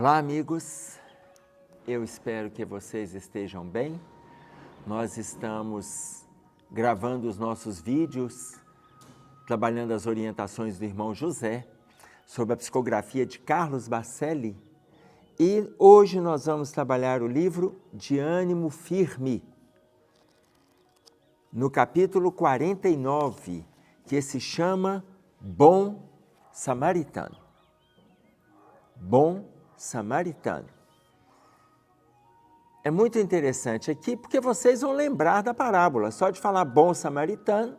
Olá, amigos, eu espero que vocês estejam bem. Nós estamos gravando os nossos vídeos, trabalhando as orientações do irmão José, sobre a psicografia de Carlos Bacelli, e hoje nós vamos trabalhar o livro De Ânimo Firme, no capítulo 49, que se chama Bom Samaritano. Bom Samaritano. É muito interessante aqui porque vocês vão lembrar da parábola. Só de falar bom samaritano,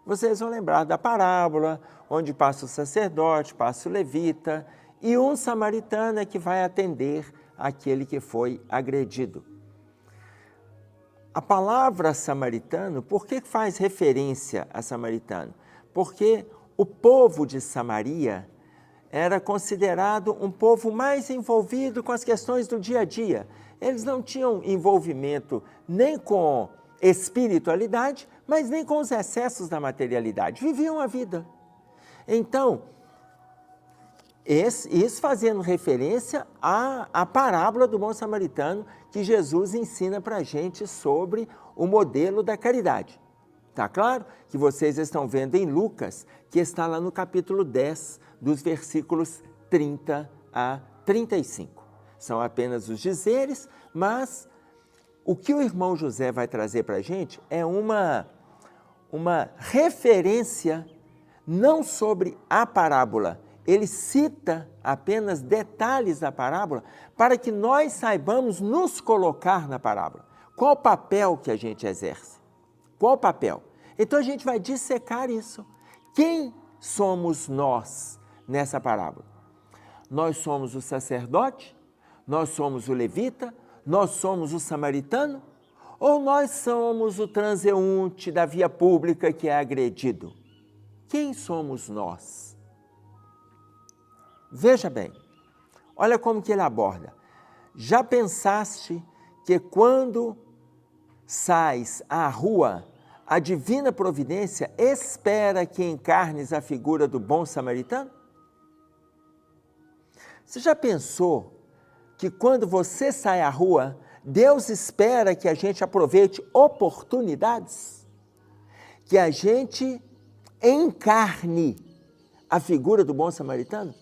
vocês vão lembrar da parábola, onde passa o sacerdote, passa o levita, e um samaritano é que vai atender aquele que foi agredido. A palavra samaritano, por que faz referência a samaritano? Porque o povo de Samaria era considerado um povo mais envolvido com as questões do dia a dia. Eles não tinham envolvimento nem com espiritualidade, mas nem com os excessos da materialidade. Viviam a vida. Então, isso fazendo referência à parábola do bom samaritano que Jesus ensina para a gente sobre o modelo da caridade. Está claro que vocês estão vendo em Lucas, que está lá no capítulo 10, dos versículos 30 a 35. São apenas os dizeres, mas o que o irmão José vai trazer para a gente é uma referência não sobre a parábola. Ele cita apenas detalhes da parábola para que nós saibamos nos colocar na parábola. Qual o papel que a gente exerce? Qual o papel? Então a gente vai dissecar isso. Quem somos nós nessa parábola? Nós somos o sacerdote? Nós somos o levita? Nós somos o samaritano? Ou nós somos o transeunte da via pública que é agredido? Quem somos nós? Veja bem, olha como que ele aborda. Já pensaste que quando sais à rua, a divina providência espera que encarnes a figura do bom samaritano? Você já pensou que quando você sai à rua, Deus espera que a gente aproveite oportunidades? Que a gente encarne a figura do bom samaritano?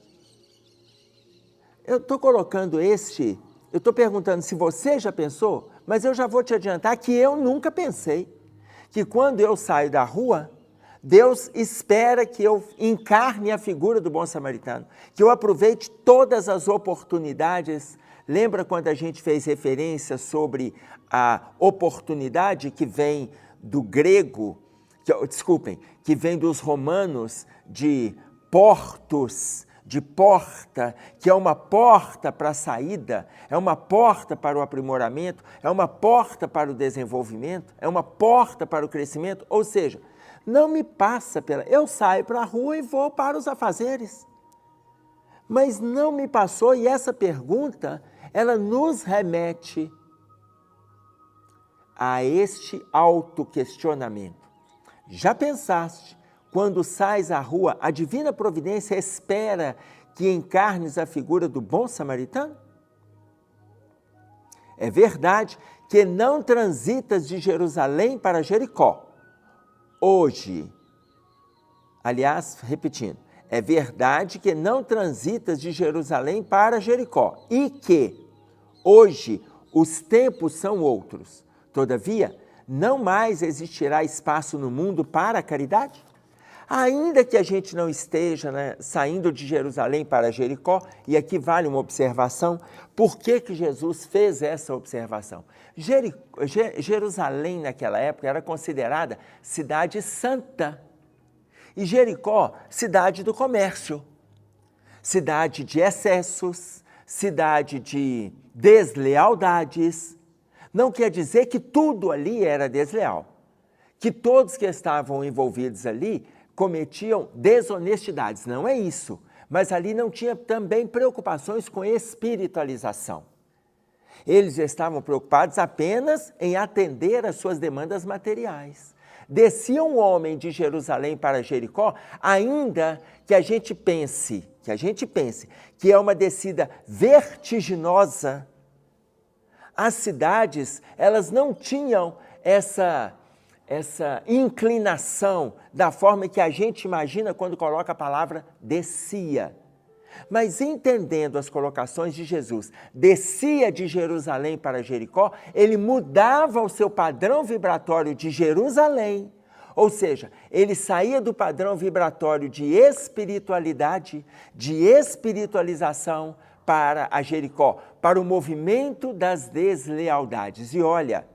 Eu estou colocando eu estou perguntando se você já pensou, mas eu já vou te adiantar que eu nunca pensei que quando eu saio da rua, Deus espera que eu encarne a figura do bom samaritano, que eu aproveite todas as oportunidades. Lembra quando a gente fez referência sobre a oportunidade que vem do grego, que vem dos romanos de portos, de porta, que é uma porta para a saída, é uma porta para o aprimoramento, é uma porta para o desenvolvimento, é uma porta para o crescimento, ou seja, não me passa eu saio para a rua e vou para os afazeres. Mas não me passou, e essa pergunta, ela nos remete a este autoquestionamento. Já pensaste? Quando sais à rua, a divina providência espera que encarnes a figura do bom samaritano? É verdade que não transitas de Jerusalém para Jericó. Hoje, aliás, repetindo, é verdade que não transitas de Jerusalém para Jericó e que hoje os tempos são outros. Todavia, não mais existirá espaço no mundo para a caridade? Ainda que a gente não esteja saindo de Jerusalém para Jericó, e aqui vale uma observação, por que Jesus fez essa observação? Jerusalém naquela época era considerada cidade santa, e Jericó, cidade do comércio, cidade de excessos, cidade de deslealdades. Não quer dizer que tudo ali era desleal, que todos que estavam envolvidos ali cometiam desonestidades, não é isso, mas ali não tinha também preocupações com espiritualização. Eles estavam preocupados apenas em atender às suas demandas materiais. Descia um homem de Jerusalém para Jericó, ainda que a gente pense que é uma descida vertiginosa, as cidades, elas não tinham essa inclinação da forma que a gente imagina quando coloca a palavra descia. Mas entendendo as colocações de Jesus, descia de Jerusalém para Jericó, ele mudava o seu padrão vibratório de Jerusalém, ou seja, ele saía do padrão vibratório de espiritualidade, de espiritualização para a Jericó, para o movimento das deslealdades. E olha,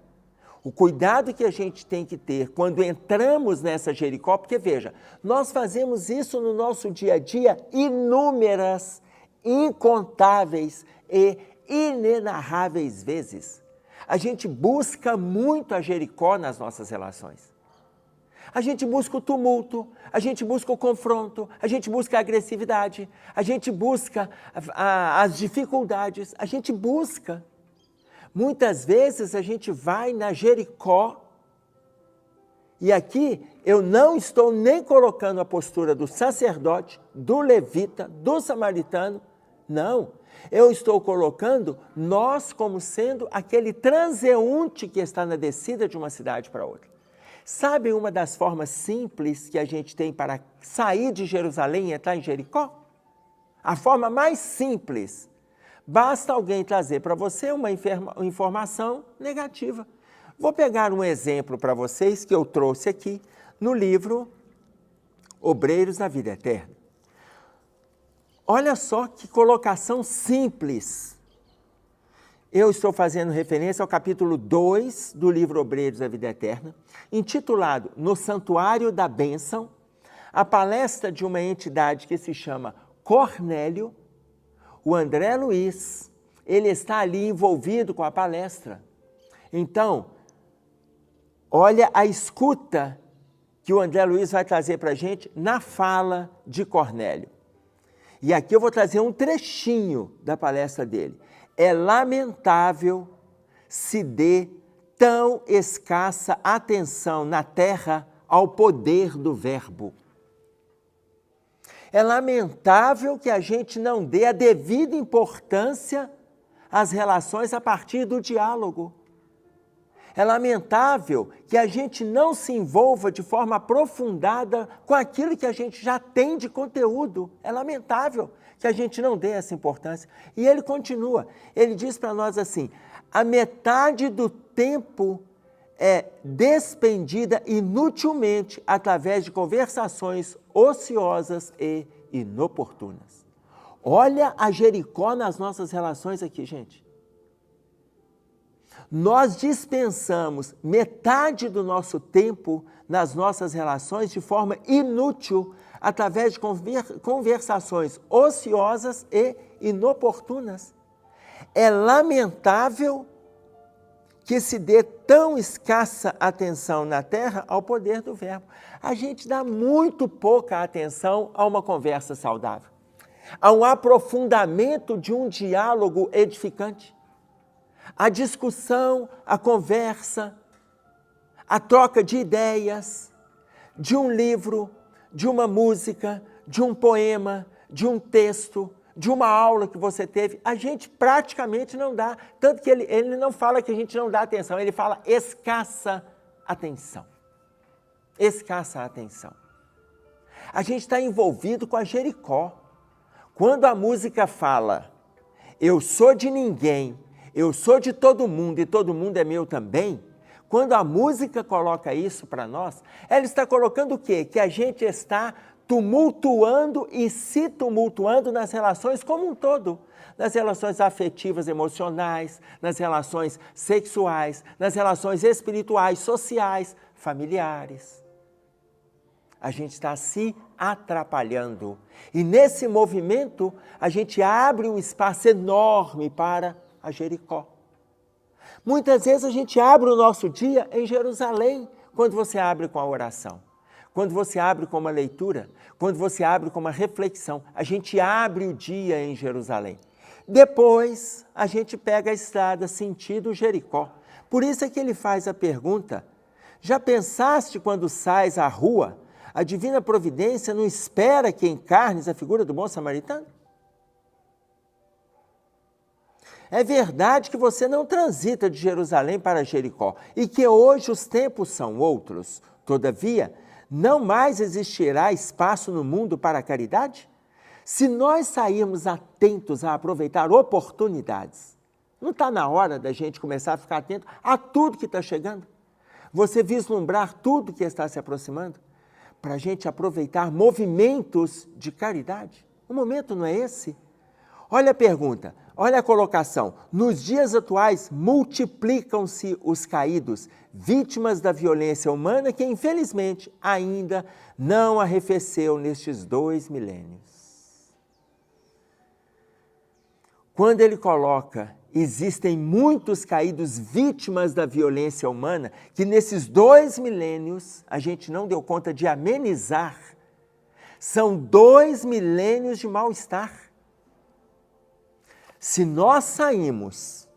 o cuidado que a gente tem que ter quando entramos nessa Jericó, porque veja, nós fazemos isso no nosso dia a dia inúmeras, incontáveis e inenarráveis vezes. A gente busca muito a Jericó nas nossas relações. A gente busca o tumulto, a gente busca o confronto, a gente busca a agressividade, a gente busca as dificuldades, a gente busca. Muitas vezes a gente vai na Jericó, e aqui eu não estou nem colocando a postura do sacerdote, do levita, do samaritano, não. Eu estou colocando nós como sendo aquele transeunte que está na descida de uma cidade para outra. Sabe uma das formas simples que a gente tem para sair de Jerusalém e entrar em Jericó? A forma mais simples. Basta alguém trazer para você uma informação negativa. Vou pegar um exemplo para vocês que eu trouxe aqui no livro Obreiros da Vida Eterna. Olha só que colocação simples. Eu estou fazendo referência ao capítulo 2 do livro Obreiros da Vida Eterna, intitulado No Santuário da Bênção, a palestra de uma entidade que se chama Cornélio. O André Luiz, ele está ali envolvido com a palestra. Então, olha a escuta que o André Luiz vai trazer para a gente na fala de Cornélio. E aqui eu vou trazer um trechinho da palestra dele. É lamentável se dê tão escassa atenção na terra ao poder do verbo. É lamentável que a gente não dê a devida importância às relações a partir do diálogo. É lamentável que a gente não se envolva de forma aprofundada com aquilo que a gente já tem de conteúdo. É lamentável que a gente não dê essa importância. E ele continua, ele diz para nós assim, a metade do tempo é despendida inutilmente através de conversações ociosas e inoportunas. Olha a Jericó nas nossas relações aqui, gente. Nós dispensamos metade do nosso tempo nas nossas relações de forma inútil, através de conversações ociosas e inoportunas. É lamentável que se dê tão escassa atenção na terra ao poder do verbo. A gente dá muito pouca atenção a uma conversa saudável, a um aprofundamento de um diálogo edificante. A discussão, a conversa, a troca de ideias, de um livro, de uma música, de um poema, de um texto, de uma aula que você teve, a gente praticamente não dá. Tanto que ele não fala que a gente não dá atenção, ele fala escassa atenção. Escassa atenção. A gente está envolvido com a Jericó. Quando a música fala, eu sou de ninguém, eu sou de todo mundo e todo mundo é meu também, quando a música coloca isso para nós, ela está colocando o quê? Que a gente está tumultuando e se tumultuando nas relações como um todo, nas relações afetivas, emocionais, nas relações sexuais, nas relações espirituais, sociais, familiares. A gente está se atrapalhando. E nesse movimento, a gente abre um espaço enorme para a Jericó. Muitas vezes a gente abre o nosso dia em Jerusalém, quando você abre com a oração, quando você abre com uma leitura, quando você abre com uma reflexão. A gente abre o dia em Jerusalém. Depois, a gente pega a estrada sentido Jericó. Por isso é que ele faz a pergunta Já pensaste quando sais à rua, a divina providência não espera que encarnes a figura do bom samaritano? É verdade que você não transita de Jerusalém para Jericó e que hoje os tempos são outros. Todavia, não mais existirá espaço no mundo para a caridade? Se nós sairmos atentos a aproveitar oportunidades, não está na hora da gente começar a ficar atento a tudo que está chegando? Você vislumbrar tudo que está se aproximando? Para a gente aproveitar movimentos de caridade? O momento não é esse? Olha a pergunta, olha a colocação. Nos dias atuais, multiplicam-se os caídos, vítimas da violência humana que, infelizmente, ainda não arrefeceu nestes 2 milênios. Quando ele coloca, existem muitos caídos vítimas da violência humana, que nesses 2 milênios a gente não deu conta de amenizar. São 2 milênios de mal-estar. Se nós saímos,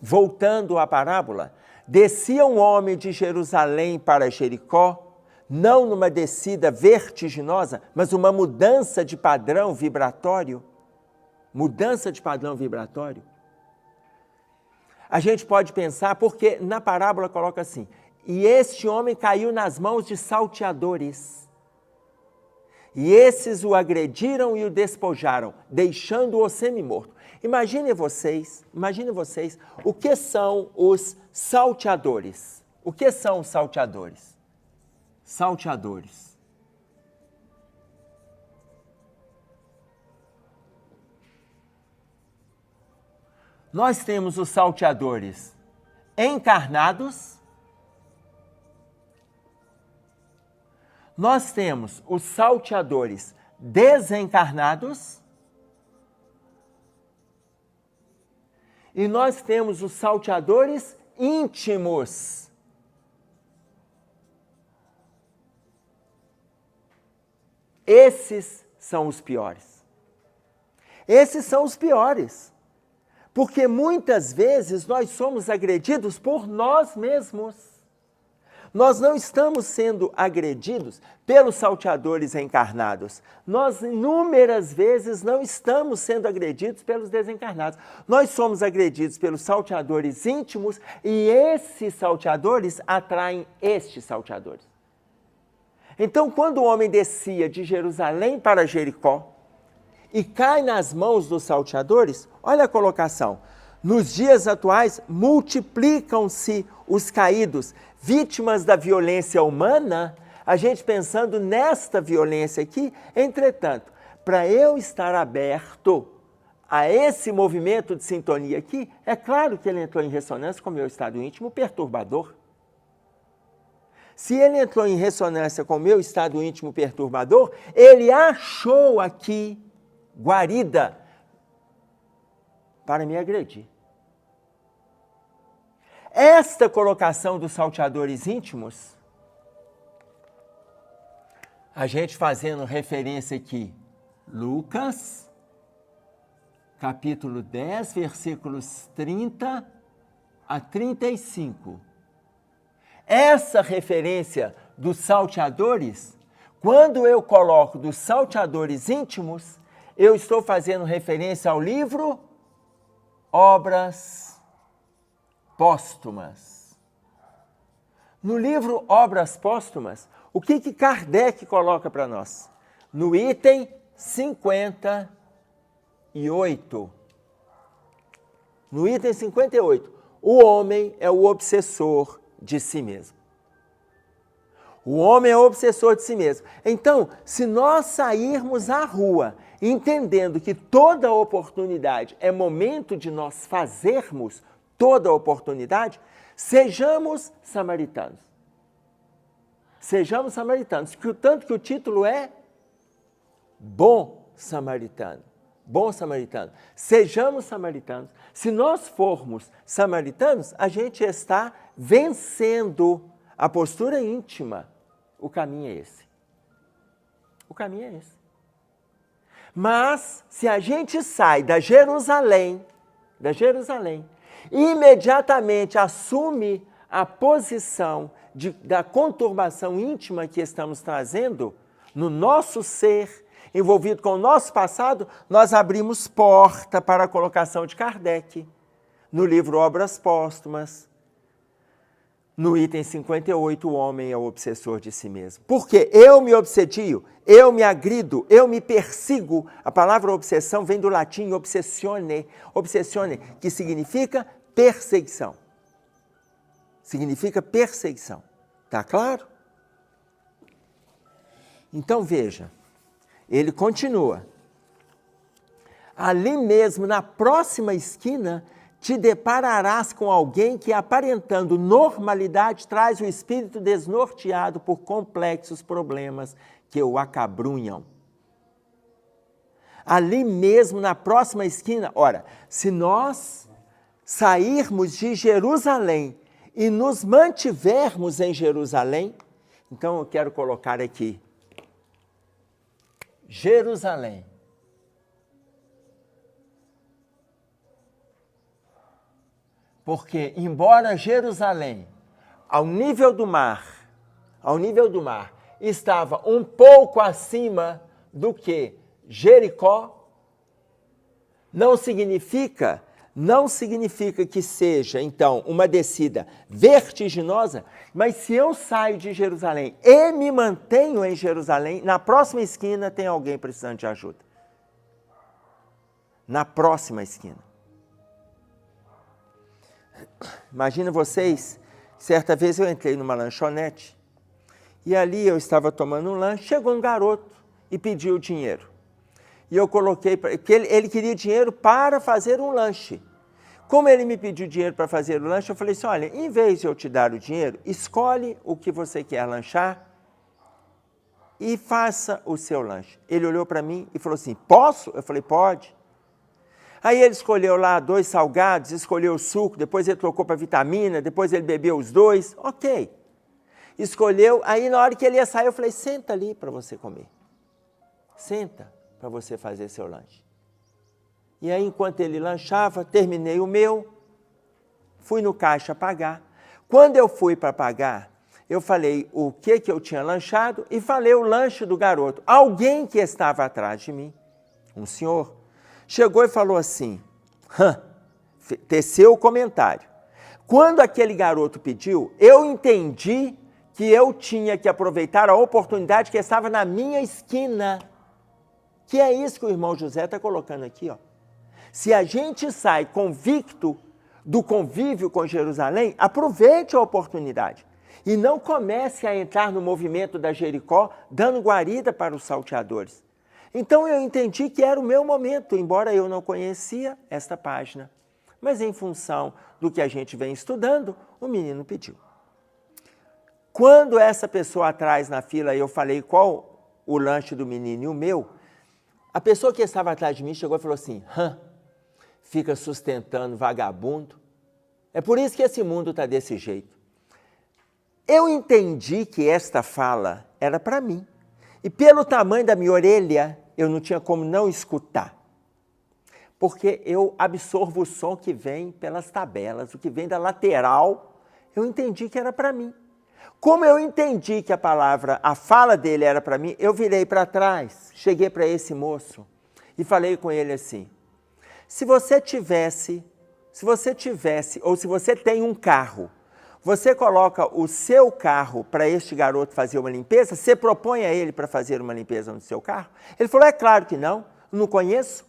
voltando à parábola, descia um homem de Jerusalém para Jericó, não numa descida vertiginosa, mas uma mudança de padrão vibratório. Mudança de padrão vibratório. A gente pode pensar, porque na parábola coloca assim, e este homem caiu nas mãos de salteadores. E esses o agrediram e o despojaram, deixando-o semi-morto. Imaginem vocês, o que são os salteadores? O que são os salteadores? Salteadores. Nós temos os salteadores encarnados, nós temos os salteadores desencarnados e nós temos os salteadores íntimos. Esses são os piores. Esses são os piores. Porque muitas vezes nós somos agredidos por nós mesmos. Nós não estamos sendo agredidos pelos salteadores encarnados. Nós, inúmeras vezes, não estamos sendo agredidos pelos desencarnados. Nós somos agredidos pelos salteadores íntimos e esses salteadores atraem estes salteadores. Então, quando o homem descia de Jerusalém para Jericó e cai nas mãos dos salteadores, olha a colocação. Nos dias atuais, multiplicam-se os caídos, vítimas da violência humana, a gente pensando nesta violência aqui. Entretanto, para eu estar aberto a esse movimento de sintonia aqui, é claro que ele entrou em ressonância com o meu estado íntimo perturbador. Se ele entrou em ressonância com o meu estado íntimo perturbador, ele achou aqui guarida para me agredir. Esta colocação dos salteadores íntimos, a gente fazendo referência aqui, Lucas, capítulo 10, versículos 30 a 35. Essa referência dos salteadores, quando eu coloco dos salteadores íntimos, eu estou fazendo referência ao livro Obras Póstumas. No livro Obras Póstumas, o que Kardec coloca para nós? No item 58. No item 58, o homem é o obsessor de si mesmo. O homem é o obsessor de si mesmo. Então, se nós sairmos à rua entendendo que toda oportunidade é momento de nós fazermos toda oportunidade, sejamos samaritanos. Sejamos samaritanos, tanto que o título é Bom Samaritano. Bom samaritano. Sejamos samaritanos. Se nós formos samaritanos, a gente está vencendo a postura íntima. O caminho é esse. O caminho é esse. Mas, se a gente sai da Jerusalém, imediatamente assume a posição da conturbação íntima que estamos trazendo no nosso ser, envolvido com o nosso passado, nós abrimos porta para a colocação de Kardec no livro Obras Póstumas, no item 58, o homem é o obsessor de si mesmo. Porque eu me obsedio, eu me agrido, eu me persigo. A palavra obsessão vem do latim obsessione, que significa perseguição. Significa perseguição. Está claro? Então veja, ele continua. Ali mesmo, na próxima esquina, te depararás com alguém que, aparentando normalidade, traz o espírito desnorteado por complexos problemas que o acabrunham. Ali mesmo, na próxima esquina, ora, se nós sairmos de Jerusalém e nos mantivermos em Jerusalém, então eu quero colocar aqui, Jerusalém. Porque, embora Jerusalém, ao nível do mar, estava um pouco acima do que Jericó, não significa que seja, então, uma descida vertiginosa, mas se eu saio de Jerusalém e me mantenho em Jerusalém, na próxima esquina tem alguém precisando de ajuda. Na próxima esquina. Imagina vocês, certa vez eu entrei numa lanchonete e ali eu estava tomando um lanche, chegou um garoto e pediu dinheiro. E eu coloquei, porque ele queria dinheiro para fazer um lanche. Como ele me pediu dinheiro para fazer o lanche, eu falei assim, olha, em vez de eu te dar o dinheiro, escolhe o que você quer lanchar e faça o seu lanche. Ele olhou para mim e falou assim, posso? Eu falei, pode. Aí ele escolheu lá 2 salgados, escolheu o suco, depois ele trocou para vitamina, depois ele bebeu os 2, ok. Escolheu, aí na hora que ele ia sair, eu falei, senta ali para você comer. Senta para você fazer seu lanche. E aí, enquanto ele lanchava, terminei o meu, fui no caixa pagar. Quando eu fui para pagar, eu falei o que eu tinha lanchado e falei o lanche do garoto. Alguém que estava atrás de mim, um senhor, chegou e falou assim, teceu o comentário. Quando aquele garoto pediu, eu entendi que eu tinha que aproveitar a oportunidade que estava na minha esquina. Que é isso que o irmão José está colocando aqui, ó. Se a gente sai convicto do convívio com Jerusalém, aproveite a oportunidade. E não comece a entrar no movimento da Jericó, dando guarida para os salteadores. Então eu entendi que era o meu momento, embora eu não conhecia esta página. Mas em função do que a gente vem estudando, o menino pediu. Quando essa pessoa atrás na fila, eu falei qual o lanche do menino e o meu, a pessoa que estava atrás de mim chegou e falou assim, fica sustentando vagabundo. É por isso que esse mundo está desse jeito. Eu entendi que esta fala era para mim. E pelo tamanho da minha orelha, eu não tinha como não escutar. Porque eu absorvo o som que vem pelas tabelas, o que vem da lateral, eu entendi que era para mim. Como eu entendi que a fala dele era para mim, eu virei para trás, cheguei para esse moço e falei com ele assim, se você tem um carro, você coloca o seu carro para este garoto fazer uma limpeza, você propõe a ele para fazer uma limpeza no seu carro? Ele falou, é claro que não conheço.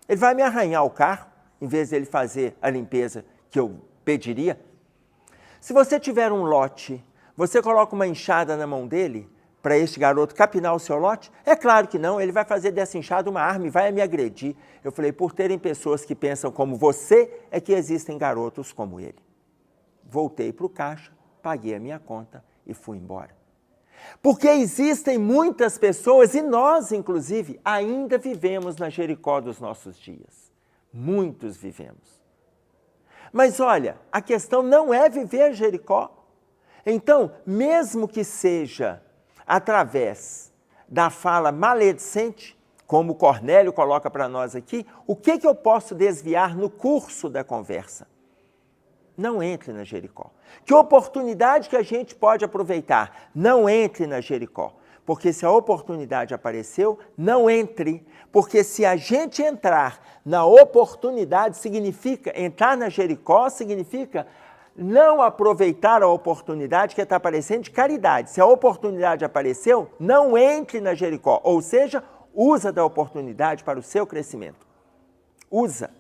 Ele vai me arranhar o carro, em vez de ele fazer a limpeza que eu pediria. Se você tiver um lote, você coloca uma enxada na mão dele para este garoto capinar o seu lote? É claro que não, ele vai fazer dessa enxada uma arma e vai me agredir. Eu falei, por terem pessoas que pensam como você, é que existem garotos como ele. Voltei para o caixa, paguei a minha conta e fui embora. Porque existem muitas pessoas, e nós, inclusive, ainda vivemos na Jericó dos nossos dias. Muitos vivemos. Mas olha, a questão não é viver Jericó. Então, mesmo que seja através da fala maledicente, como o Cornélio coloca para nós aqui, o que eu posso desviar no curso da conversa? não entre na Jericó. Que oportunidade que a gente pode aproveitar? Não entre na Jericó. Porque se a oportunidade apareceu, não entre. Porque se a gente entrar na oportunidade, entrar na Jericó significa não aproveitar a oportunidade que está aparecendo de caridade. Se a oportunidade apareceu, não entre na Jericó. Ou seja, usa da oportunidade para o seu crescimento. Usa.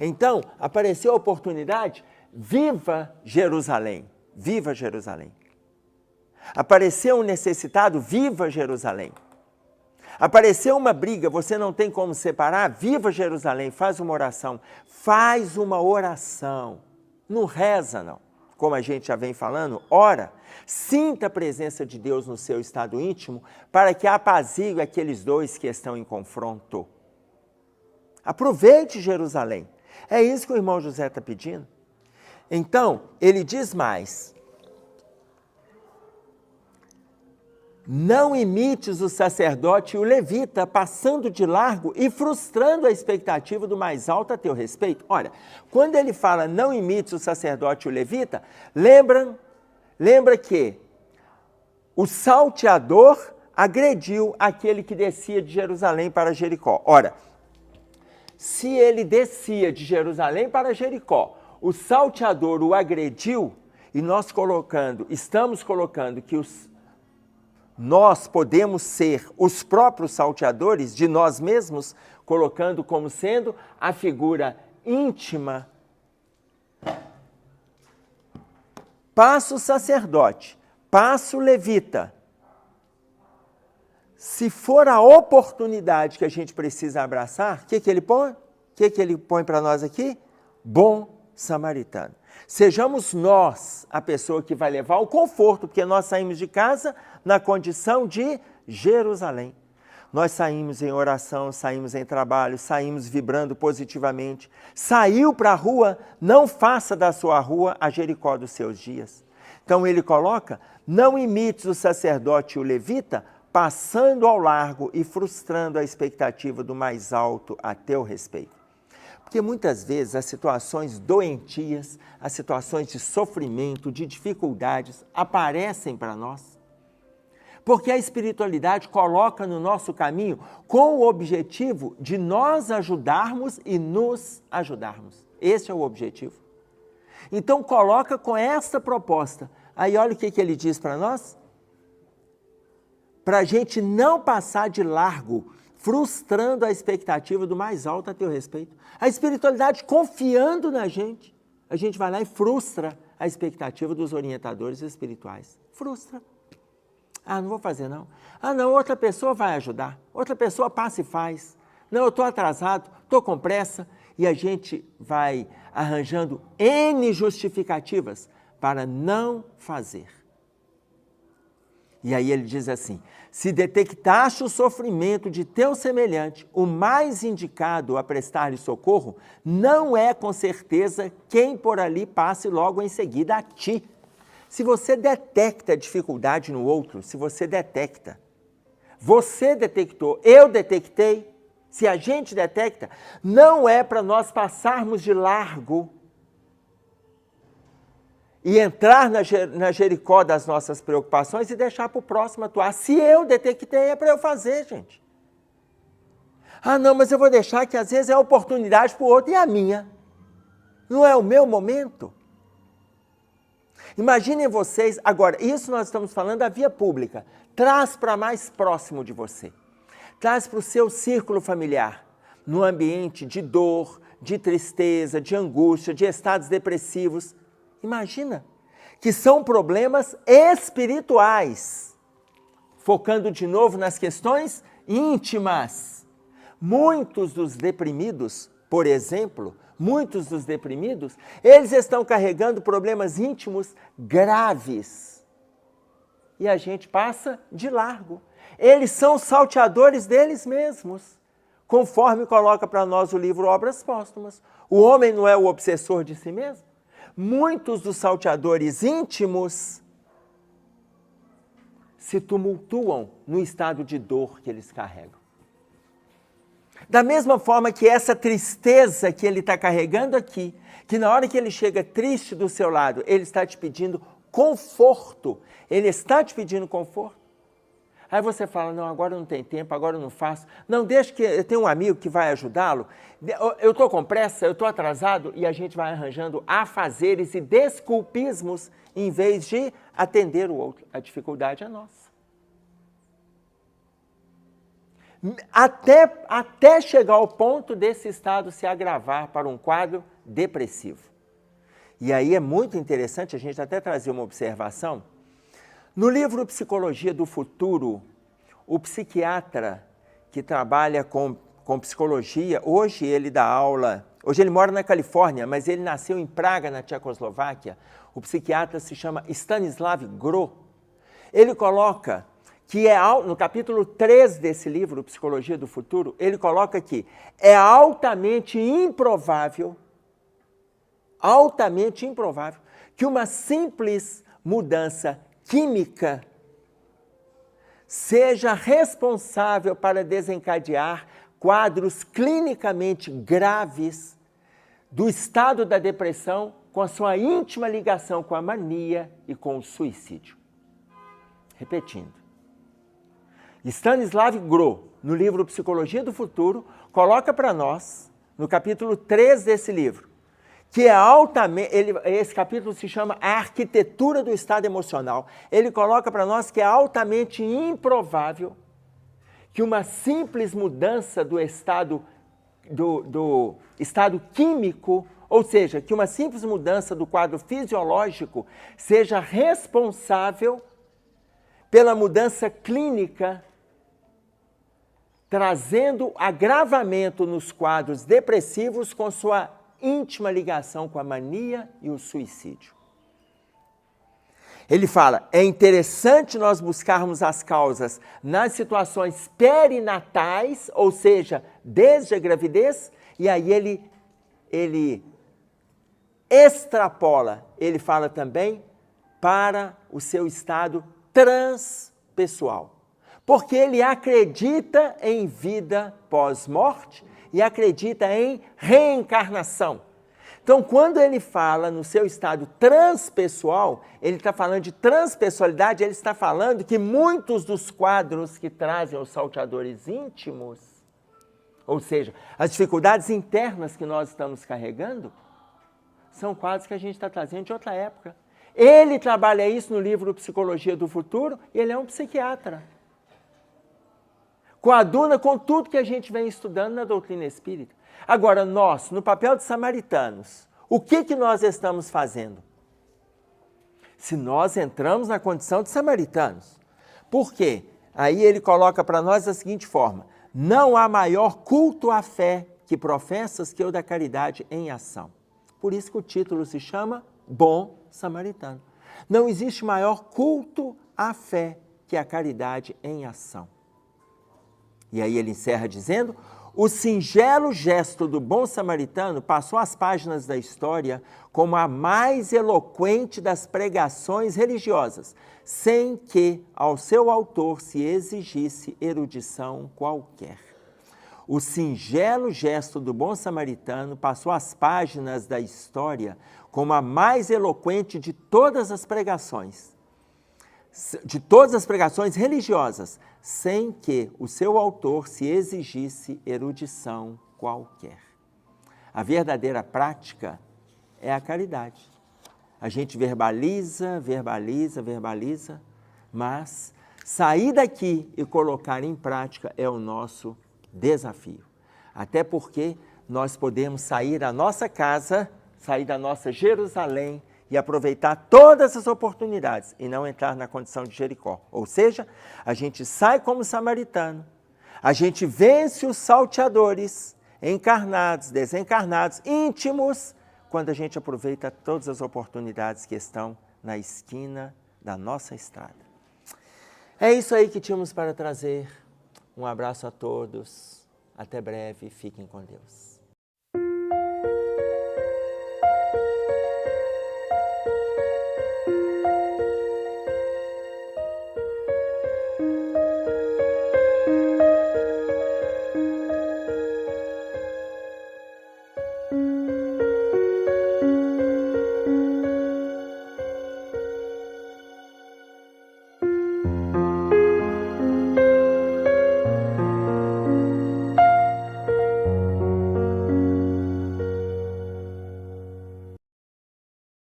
Então, apareceu a oportunidade, viva Jerusalém. Viva Jerusalém. Apareceu um necessitado, viva Jerusalém. Apareceu uma briga, você não tem como separar, viva Jerusalém, faz uma oração. Faz uma oração. Não reza, não. Como a gente já vem falando, ora. Sinta a presença de Deus no seu estado íntimo para que apazigue aqueles dois que estão em confronto. Aproveite Jerusalém. É isso que o irmão José está pedindo. Então, ele diz mais. Não imites o sacerdote e o levita, passando de largo e frustrando a expectativa do mais alto a teu respeito. Olha, quando ele fala não imites o sacerdote e o levita, lembra que o salteador agrediu aquele que descia de Jerusalém para Jericó. Ora, se ele descia de Jerusalém para Jericó, o salteador o agrediu, e estamos colocando que nós podemos ser os próprios salteadores de nós mesmos, colocando como sendo a figura íntima. Passa o sacerdote, passa o levita. Se for a oportunidade que a gente precisa abraçar, o que ele põe? O que ele põe para nós aqui? Bom samaritano. Sejamos nós a pessoa que vai levar o conforto, porque nós saímos de casa na condição de Jerusalém. Nós saímos em oração, saímos em trabalho, saímos vibrando positivamente. Saiu para a rua, não faça da sua rua a Jericó dos seus dias. Então ele coloca, não imites o sacerdote e o levita, passando ao largo e frustrando a expectativa do mais alto a teu respeito. Porque muitas vezes as situações doentias, as situações de sofrimento, de dificuldades, aparecem para nós. Porque a espiritualidade coloca no nosso caminho com o objetivo de nós ajudarmos e nos ajudarmos. Esse é o objetivo. Então coloca com essa proposta. Aí olha o que ele diz para nós. Para a gente não passar de largo, frustrando a expectativa do mais alto a teu respeito. A espiritualidade confiando na gente, a gente vai lá e frustra a expectativa dos orientadores espirituais. Frustra. Ah, não vou fazer não. Ah, não, outra pessoa vai ajudar. Outra pessoa passa e faz. Não, eu estou atrasado, estou com pressa. E a gente vai arranjando N justificativas para não fazer. E aí ele diz assim, se detectaste o sofrimento de teu semelhante, o mais indicado a prestar-lhe socorro, não é com certeza quem por ali passe logo em seguida a ti. Se você detecta dificuldade no outro, se você detecta, você detectou, eu detectei, se a gente detecta, não é para nós passarmos de largo e entrar na Jericó das nossas preocupações e deixar para o próximo atuar. Se eu detectei, é para eu fazer, gente. Ah, não, mas eu vou deixar que às vezes é a oportunidade para o outro e a minha. Não é o meu momento. Imaginem vocês, agora, isso nós estamos falando da via pública. Traz para mais próximo de você. Traz para o seu círculo familiar, no ambiente de dor, de tristeza, de angústia, de estados depressivos. Imagina que são problemas espirituais, focando de novo nas questões íntimas. Muitos dos deprimidos, por exemplo, eles estão carregando problemas íntimos graves. E a gente passa de largo. Eles são salteadores deles mesmos, conforme coloca para nós o livro Obras Póstumas. O homem não é o obsessor de si mesmo? Muitos dos salteadores íntimos se tumultuam no estado de dor que eles carregam. Da mesma forma que essa tristeza que ele está carregando aqui, que na hora que ele chega triste do seu lado, ele está te pedindo conforto. Ele está te pedindo conforto. Aí você fala, não, agora não tem tempo, agora eu não faço. Não, deixa que eu tenho um amigo que vai ajudá-lo. Eu estou com pressa, eu estou atrasado, e a gente vai arranjando afazeres e desculpismos em vez de atender o outro. A dificuldade é nossa. Até chegar ao ponto desse estado se agravar para um quadro depressivo. E aí é muito interessante, a gente até trazer uma observação. No livro Psicologia do Futuro, o psiquiatra que trabalha com psicologia, hoje ele dá aula, hoje ele mora na Califórnia, mas ele nasceu em Praga, na Tchecoslováquia. O psiquiatra se chama Stanislav Grof. Ele coloca que no capítulo 3 desse livro, Psicologia do Futuro, ele coloca que é altamente improvável, que uma simples mudança química seja responsável para desencadear quadros clinicamente graves do estado da depressão com a sua íntima ligação com a mania e com o suicídio. Repetindo. Stanislav Grof, no livro Psicologia do Futuro, coloca para nós, no capítulo 3 desse livro, que é altamente, esse capítulo se chama A Arquitetura do Estado Emocional. Ele coloca para nós que é altamente improvável que uma simples mudança do estado químico, ou seja, que uma simples mudança do quadro fisiológico seja responsável pela mudança clínica, trazendo agravamento nos quadros depressivos com sua íntima ligação com a mania e o suicídio. Ele fala, é interessante nós buscarmos as causas nas situações perinatais, ou seja, desde a gravidez, e aí ele extrapola, ele fala também para o seu estado transpessoal. Porque ele acredita em vida pós-morte e acredita em reencarnação. Então, quando ele fala no seu estado transpessoal, ele está falando de transpessoalidade, ele está falando que muitos dos quadros que trazem os salteadores íntimos, ou seja, as dificuldades internas que nós estamos carregando, são quadros que a gente está trazendo de outra época. Ele trabalha isso no livro Psicologia do Futuro e ele é um psiquiatra. Coaduna com tudo que a gente vem estudando na doutrina espírita. Agora, nós, no papel de samaritanos, o que nós estamos fazendo? Se nós entramos na condição de samaritanos. Por quê? Aí ele coloca para nós da seguinte forma, não há maior culto à fé que professas que o da caridade em ação. Por isso que o título se chama Bom Samaritano. Não existe maior culto à fé que a caridade em ação. E aí ele encerra dizendo, o singelo gesto do bom samaritano passou às páginas da história como a mais eloquente das pregações religiosas, sem que ao seu autor se exigisse erudição qualquer. O singelo gesto do bom samaritano passou às páginas da história como a mais eloquente de todas as pregações religiosas, sem que o seu autor se exigisse erudição qualquer. A verdadeira prática é a caridade. A gente verbaliza, mas sair daqui e colocar em prática é o nosso desafio. Até porque nós podemos sair da nossa casa, sair da nossa Jerusalém e aproveitar todas as oportunidades e não entrar na condição de Jericó. Ou seja, a gente sai como samaritano, a gente vence os salteadores, encarnados, desencarnados, íntimos, quando a gente aproveita todas as oportunidades que estão na esquina da nossa estrada. É isso aí que tínhamos para trazer. Um abraço a todos, até breve, fiquem com Deus.